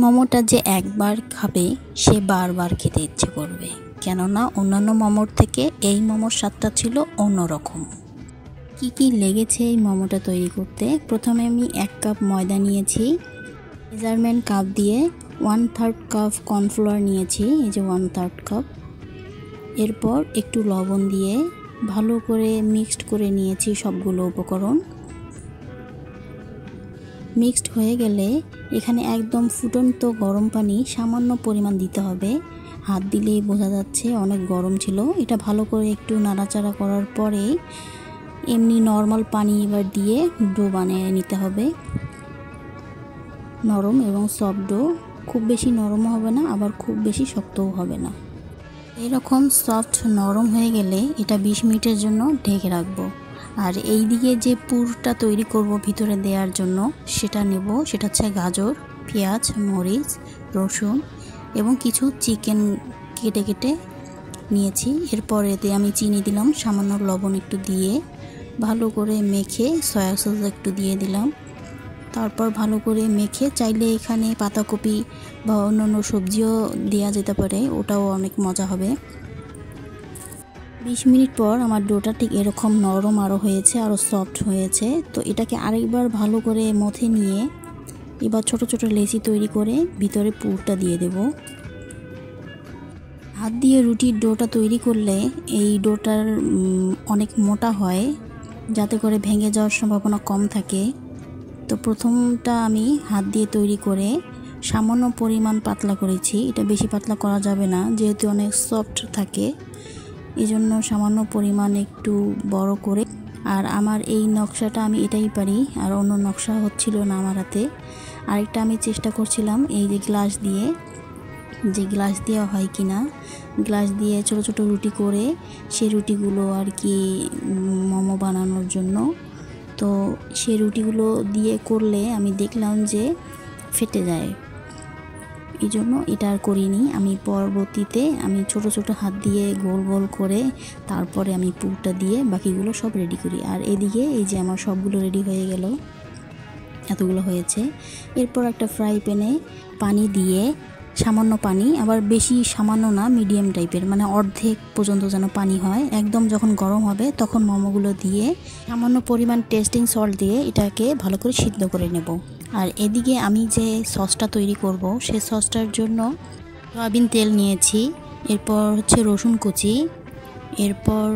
মোমোটা যে একবার খাবে সে বারবার খেতে ইচ্ছে করবে, কেননা অন্যান্য মোমোর থেকে এই মোমোর স্বাদটা ছিল অন্যরকম। কি কি লেগেছে এই মোমোটা তৈরি করতে? প্রথমে আমি 1 কাপ ময়দা নিয়েছি, মেজারমেন্ট কাপ দিয়ে 1/3 কাপ কর্নফ্লাওয়ার নিয়েছি, এই যে 1/3 কাপ। এরপর একটু লবণ দিয়ে ভালো করে মিক্সড করে নিয়েছি সবগুলো উপকরণ। মিক্সড হয়ে গেলে এখানে একদম ফুটন্ত গরম পানি সামান্য পরিমাণ দিতে হবে। হাত দিলেই বোঝা যাচ্ছে অনেক গরম ছিল। এটা ভালো করে একটু নাড়াচাড়া করার পরে এমনি নর্মাল পানি এবার দিয়ে ডো বানিয়ে নিতে হবে। নরম এবং সফট ডো, খুব বেশি নরমও হবে না আবার খুব বেশি শক্তও হবে না। এরকম সফট নরম হয়ে গেলে এটা 20 মিনিটের জন্য ঢেকে রাখবো। আর এই দিকে যে পুরটা তৈরি করব ভিতরে দেওয়ার জন্য সেটা নেব, সেটা হচ্ছে গাজর, পেঁয়াজ, মরিচ, রসুন এবং কিছু চিকেন কেটে কেটে নিয়েছি। এরপর এতে আমি চিনি দিলাম, সামান্য লবণ একটু দিয়ে ভালো করে মেখে সয়া সস একটু দিয়ে দিলাম। তারপর ভালো করে মেখে, চাইলে এখানে পাতাকপি বা অন্যান্য সবজিও দেওয়া যেতে পারে, ওটাও অনেক মজা হবে। 20 মিনিট পর আমার ডোটা ঠিক এরকম নরম আরও হয়েছে, আরও সফট হয়েছে। তো এটাকে আরেকবার ভালো করে মথে নিয়ে এবার ছোট ছোট লেচি তৈরি করে ভিতরে পুরটা দিয়ে দেব। হাত দিয়ে রুটির ডোটা তৈরি করলে এই ডোটার অনেক মোটা হয়, যাতে করে ভেঙে যাওয়ার সম্ভাবনা কম থাকে। তো প্রথমটা আমি হাত দিয়ে তৈরি করে সামান্য পরিমাণ পাতলা করেছি। এটা বেশি পাতলা করা যাবে না, যেহেতু অনেক সফট থাকে, এই জন্য সামান্য পরিমাণ একটু বড় করে। আর আমার এই নকশাটা আমি এটাই পারি, আর অন্য নকশা হচ্ছিল না আমার হাতে। আরেকটা আমি চেষ্টা করছিলাম এই যে গ্লাস দিয়ে হয় কি না, গ্লাস দিয়ে ছোট ছোট রুটি করে সেই রুটিগুলো আর কি মোমো বানানোর জন্য। তো সেই রুটিগুলো দিয়ে করলে আমি দেখলাম যে ফেটে যায়, এই জন্য এটা আর করিনি। আমি পরবর্তীতে ছোট ছোট হাত দিয়ে গোল গোল করে তারপরে আমি পুরটা দিয়ে বাকিগুলো সব রেডি করি। আর এদিকে এই যে আমার সবগুলো রেডি হয়ে গেল, এতগুলো হয়েছে। এরপর একটা ফ্রাই প্যানে পানি দিয়ে, সামান্য পানি, আবার বেশি সামান্য না, মিডিয়াম টাইপের, মানে অর্ধেক পর্যন্ত যেন পানি হয়। একদম যখন গরম হবে তখন মোমোগুলো দিয়ে সামান্য পরিমাণ টেস্টিং সল্ট দিয়ে এটাকে ভালো করে সিদ্ধ করে নেব। আর এদিকে আমি যে সসটা তৈরি করব সেই সসটার জন্য সয়াবিন তেল নিয়েছি, এরপর হচ্ছে রসুন কুচি, এরপর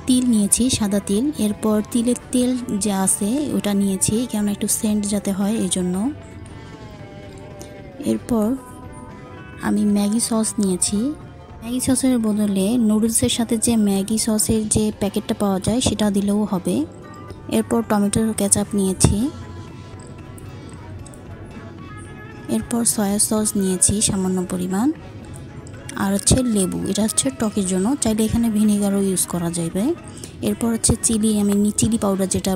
তিল নিয়েছি, সাদা তিল, এরপর তিলের তেল যা আছে ওটা নিয়েছি, কেন একটু সেন্ট যাতে হয় এই জন্য। এরপর আমি ম্যাগি সস নিয়েছি। ম্যাগি সসের বদলে নুডলসের সাথে যে ম্যাগি সসের যে প্যাকেটটা পাওয়া যায় সেটা দিলেও হবে। এরপর টমেটোর কেচাপ নিয়েছি, এরপর সয়া সস নিয়েছি সামান্য পরিমাণ, আর হচ্ছে লেবু, এটা হচ্ছে টকের জন্য, চাইলে এখানে ভিনেগারও ইউজ করা যাবে। এরপর হচ্ছে চিলি পাউডার যেটা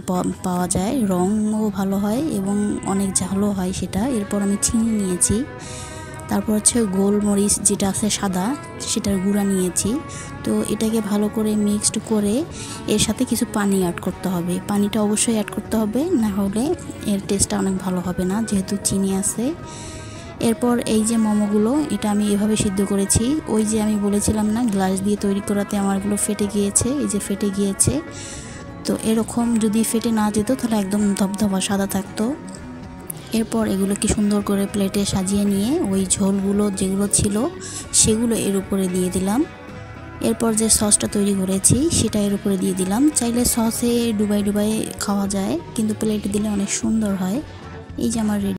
পাওয়া যায়, রঙও ভালো হয় এবং অনেক ঝালও হয় সেটা। এরপর আমি চিনি নিয়েছি, তারপর হচ্ছে গোলমরিচ যেটা আছে সাদা, সেটার গুঁড়া নিয়েছি। তো এটাকে ভালো করে মিক্সড করে এর সাথে কিছু পানি অ্যাড করতে হবে। পানিটা অবশ্যই অ্যাড করতে হবে, না হলে এর টেস্টটা অনেক ভালো হবে না, যেহেতু চিনি আছে। এরপর এই যে মোমোগুলো, এটা আমি এভাবে সিদ্ধ করেছি। ওই যে আমি বলেছিলাম না গ্লাস দিয়ে তৈরি করাতে আমারগুলো ফেটে গিয়েছে, এই যে ফেটে গিয়েছে। তো এরকম যদি ফেটে না যেত তাহলে একদম ধবধবা সাদা থাকতো। এরপর এগুলোকে সুন্দর করে প্লেটে সাজিয়ে নিয়ে ওই ঝোলগুলো যেগুলো ছিল সেগুলো এর উপরে দিয়ে দিলাম। এরপর যে সসটা তৈরি করেছি সেটা এর উপরে দিয়ে দিলাম। চাইলে সসে ডুবাই খাওয়া যায়, কিন্তু প্লেটে দিলে অনেক সুন্দর হয়। এই যে আমার রেডি।